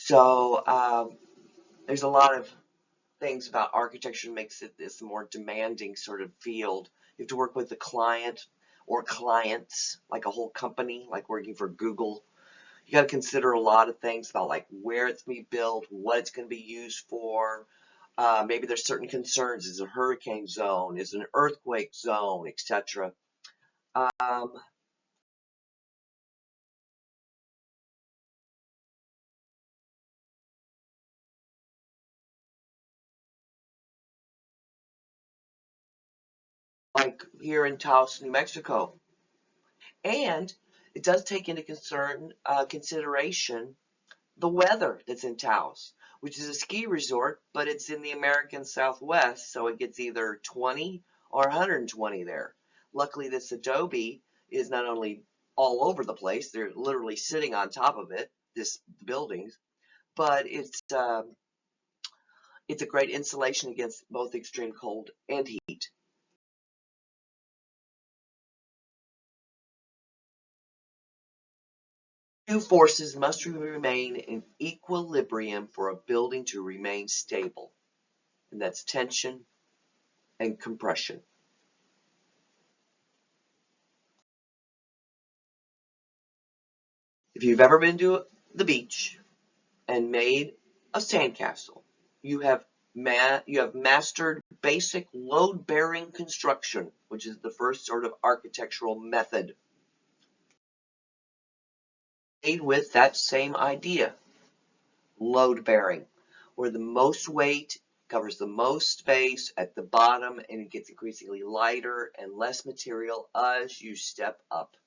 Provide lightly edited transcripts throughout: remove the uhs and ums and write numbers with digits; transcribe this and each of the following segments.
So there's a lot of things about architecture that makes it this more demanding sort of field. You have to work with the client or clients, like a whole company, like working for Google. You got to consider a lot of things about like where it's going to be built, what it's going to be used for. Maybe there's certain concerns. Is it a hurricane zone? Is it an earthquake zone, etc. Um, like here in Taos, New Mexico. And it does take into consideration the weather that's in Taos, which is a ski resort, but it's in the American Southwest, so it gets either 20 or 120 there. Luckily, this adobe is not only all over the place, they're literally sitting on top of it, this buildings, but it's a great insulation against both extreme cold and heat. Two forces must remain in equilibrium for a building to remain stable, and that's tension and compression. If you've ever been to the beach and made a sandcastle, you have mastered basic load-bearing construction, which is the first sort of architectural method. Made with that same idea, load-bearing, where the most weight covers the most space at the bottom, and it gets increasingly lighter and less material as you step up.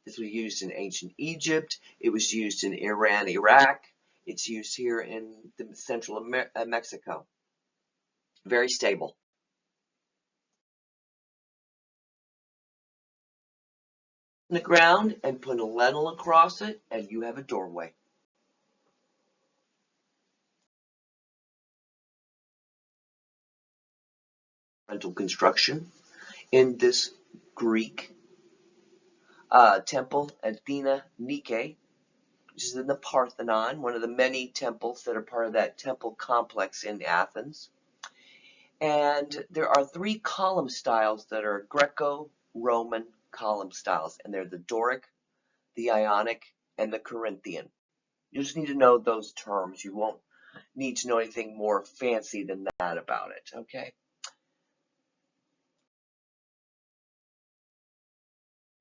This was used in ancient Egypt. It was used in Iran, Iraq. It's used here in the central Mexico. Very stable. In the ground and put a lintel across it, and you have a doorway. Rental construction in this Greek temple, Athena Nike, which is in the Parthenon, one of the many temples that are part of that temple complex in Athens. And there are three column styles that are Greco-Roman column styles, and they're the Doric, the Ionic, and the Corinthian. You just need to know those terms. You won't need to know anything more fancy than that about it, okay?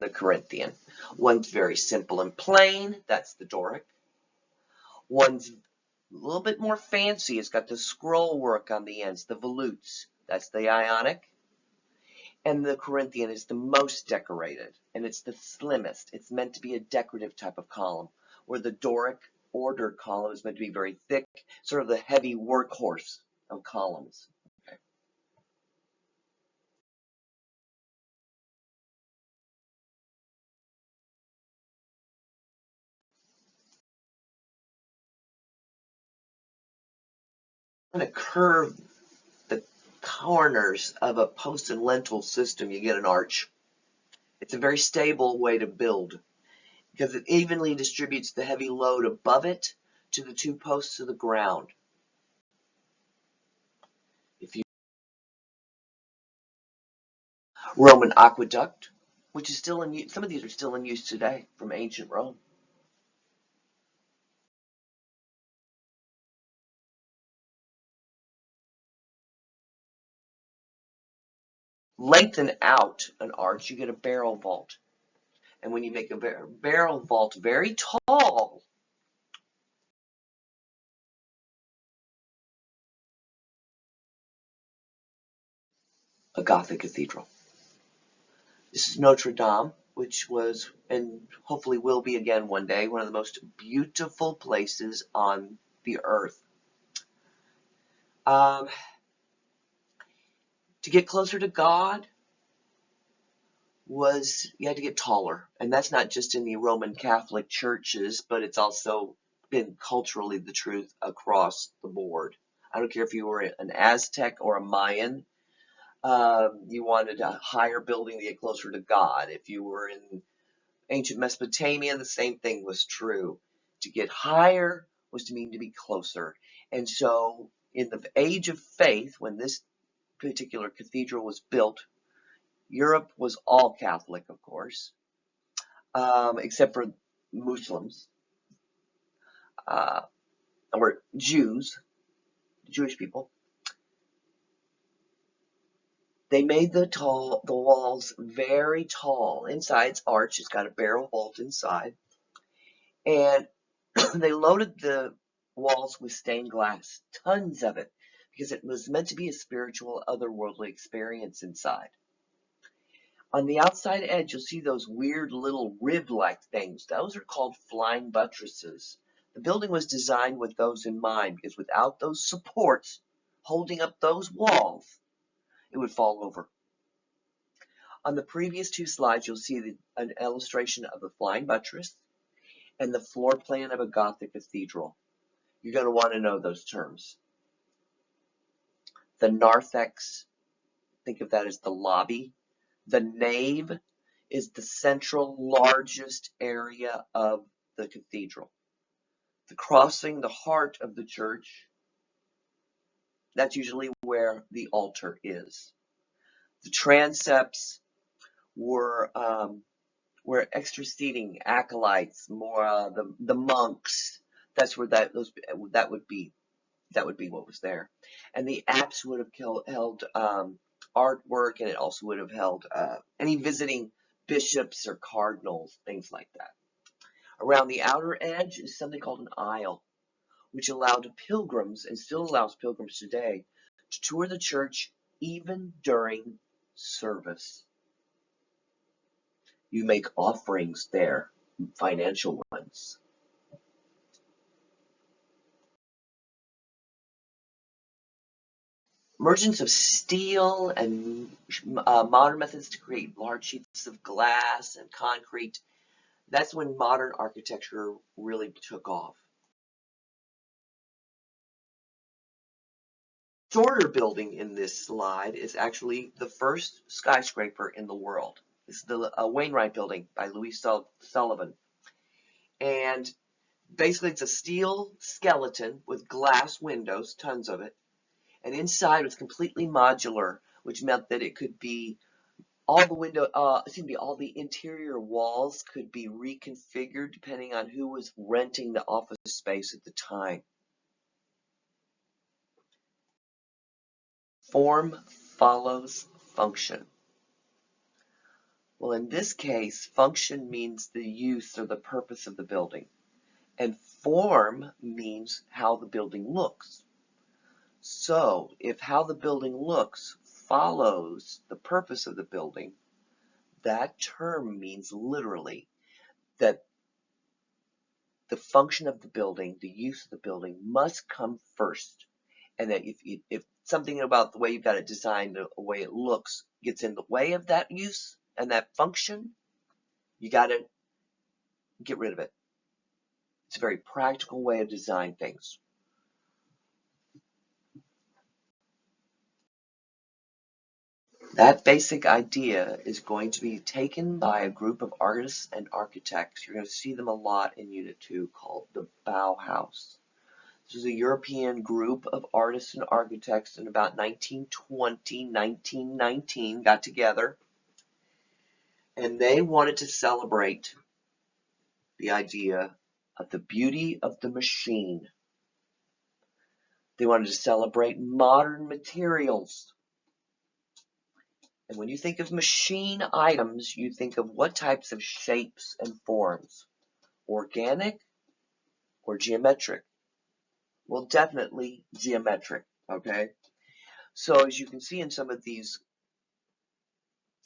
The Corinthian. One's very simple and plain, that's the Doric. One's a little bit more fancy, it's got the scroll work on the ends, the volutes, that's the Ionic. And the Corinthian is the most decorated, and it's the slimmest. It's meant to be a decorative type of column, where the Doric order column is meant to be very thick, sort of the heavy workhorse of columns. Okay. I'm going to curve the corners of a post and lintel system. You get an arch. It's a very stable way to build because it evenly distributes the heavy load above it to the two posts of the ground. If you Roman aqueduct, which is still in use, some of these are still in use today from ancient Rome. Lengthen out an arch, you get a barrel vault. And when you make a barrel vault very tall, a Gothic cathedral. This is Notre Dame, which was, and hopefully will be again one day, one of the most beautiful places on the earth. Um, to get closer to God you had to get taller. And that's not just in the Roman Catholic churches, but it's also been culturally the truth across the board. I don't care if you were an Aztec or a Mayan. You wanted a higher building to get closer to God. If you were in ancient Mesopotamia, the same thing was true. To get higher was to mean to be closer. And so in the age of faith, when this particular cathedral was built, Europe was all Catholic, of course, except for Muslims, or Jews, Jewish people. They made the walls very tall. Inside it's arched, it's got a barrel vault inside. And they loaded the walls with stained glass, tons of it, because it was meant to be a spiritual, otherworldly experience inside. On the outside edge, you'll see those weird little rib-like things. Those are called flying buttresses. The building was designed with those in mind, because without those supports holding up those walls, it would fall over. On the previous two slides, you'll see an illustration of a flying buttress and the floor plan of a Gothic cathedral. You're going to want to know those terms. The narthex, think of that as the lobby. The nave is the central largest area of the cathedral. The crossing, the heart of the church, that's usually where the altar is. The transepts were extra seating, acolytes, more the monks. That's where that would be what was there. And the apse would have held artwork, and it also would have held any visiting bishops or cardinals, things like that. Around the outer edge is something called an aisle, which allowed pilgrims, and still allows pilgrims today, to tour the church even during service. You make offerings there, financial ones. Emergence of steel and modern methods to create large sheets of glass and concrete, that's when modern architecture really took off. Shorter building in this slide is actually the first skyscraper in the world. This is the Wainwright Building by Louis Sullivan. And basically it's a steel skeleton with glass windows, tons of it. And inside was completely modular, which meant that it could be all the interior walls could be reconfigured depending on who was renting the office space at the time. Form follows function. Well, in this case, function means the use or the purpose of the building, and form means how the building looks. So, if how the building looks follows the purpose of the building, that term means literally that the function of the building, the use of the building, must come first. And that if something about the way you've got it designed, the way it looks, gets in the way of that use and that function, you got to get rid of it. It's a very practical way to design things. That basic idea is going to be taken by a group of artists and architects. You're going to see them a lot in Unit 2, called the Bauhaus. This is a European group of artists and architects in about 1920, 1919, got together, and they wanted to celebrate the idea of the beauty of the machine. They wanted to celebrate modern materials. And when you think of machine items, you think of what types of shapes and forms? Organic or geometric? Well, definitely geometric, okay? So as you can see in some of these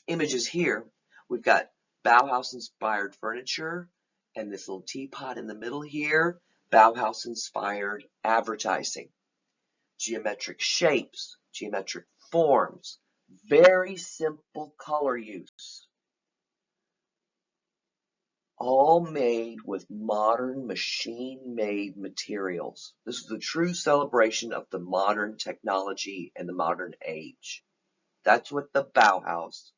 images here, we've got Bauhaus-inspired furniture, and this little teapot in the middle here, Bauhaus-inspired advertising. Geometric shapes, geometric forms, very simple color use. All made with modern machine-made materials. This is the true celebration of the modern technology and the modern age. That's what the Bauhaus,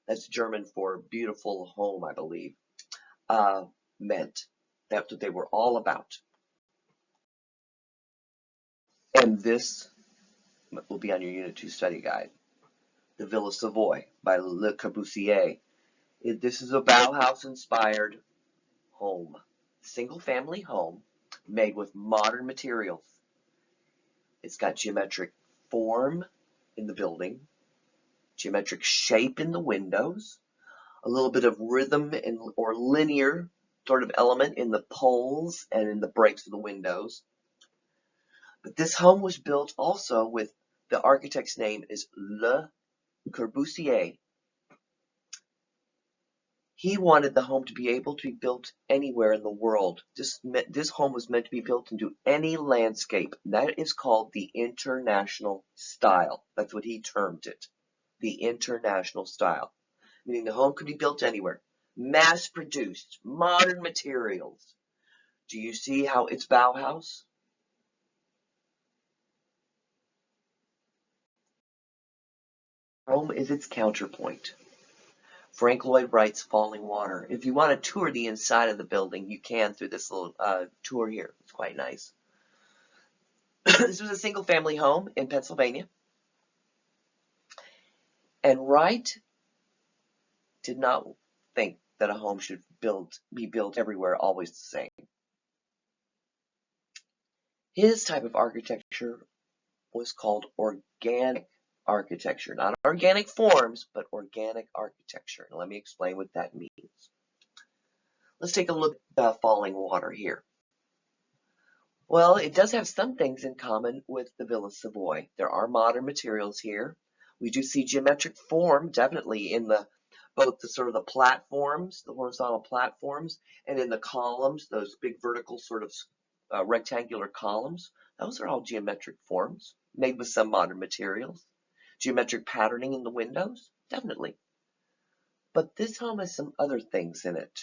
that's German for beautiful home, I believe, meant. That's what they were all about. And this will be on your Unit 2 study guide. The Villa Savoy by Le Corbusier. This is a Bauhaus-inspired home. Single-family home made with modern materials. It's got geometric form in the building, geometric shape in the windows, a little bit of rhythm or linear sort of element in the poles and in the breaks of the windows. But this home was built also with, the architect's name is Le Corbusier. He wanted the home to be able to be built anywhere in the world. This home was meant to be built into any landscape. That is called the international style. That's what he termed it. The international style. Meaning the home could be built anywhere. Mass produced, modern materials. Do you see how it's Bauhaus? Rome is its counterpoint. Frank Lloyd Wright's Falling Water. If you want to tour the inside of the building, you can through this little tour here. It's quite nice. This was a single-family home in Pennsylvania. And Wright did not think that a home should be built everywhere always the same. His type of architecture was called organic architecture. Not organic forms, but organic architecture. Now, let me explain what that means. Let's take a look at Falling Water here. Well, it does have some things in common with the Villa Savoy. There are modern materials here. We do see geometric form definitely in both the sort of the platforms, the horizontal platforms, and in the columns, those big vertical sort of rectangular columns. Those are all geometric forms made with some modern materials. Geometric patterning in the windows, definitely. But this home has some other things in it.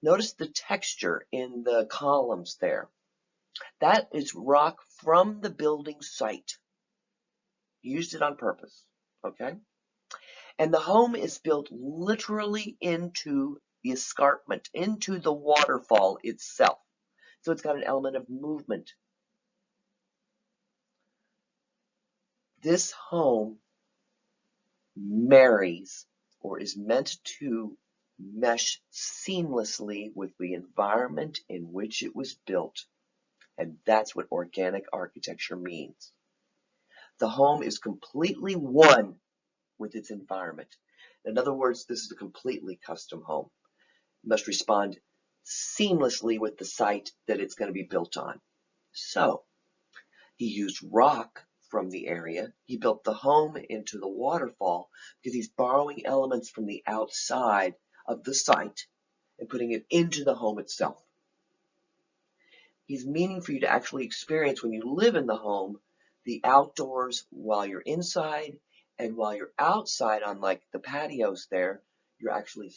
Notice the texture in the columns there. That is rock from the building site. Used it on purpose, okay? And the home is built literally into the escarpment, into the waterfall itself. So it's got an element of movement. This home marries or is meant to mesh seamlessly with the environment in which it was built. And that's what organic architecture means. The home is completely one with its environment. In other words, this is a completely custom home. It must respond seamlessly with the site that it's going to be built on. So, he used rock from the area. He built the home into the waterfall because he's borrowing elements from the outside of the site and putting it into the home itself. He's meaning for you to actually experience when you live in the home, the outdoors while you're inside, and while you're outside on like the patios there, you're actually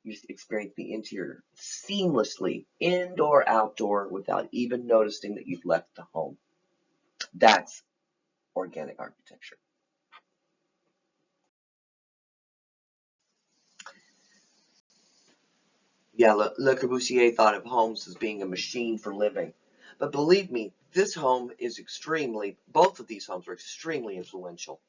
you experience the interior seamlessly, indoor, outdoor, without even noticing that you've left the home. That's organic architecture. Yeah, Le Corbusier thought of homes as being a machine for living. But believe me, this home is both of these homes are extremely influential.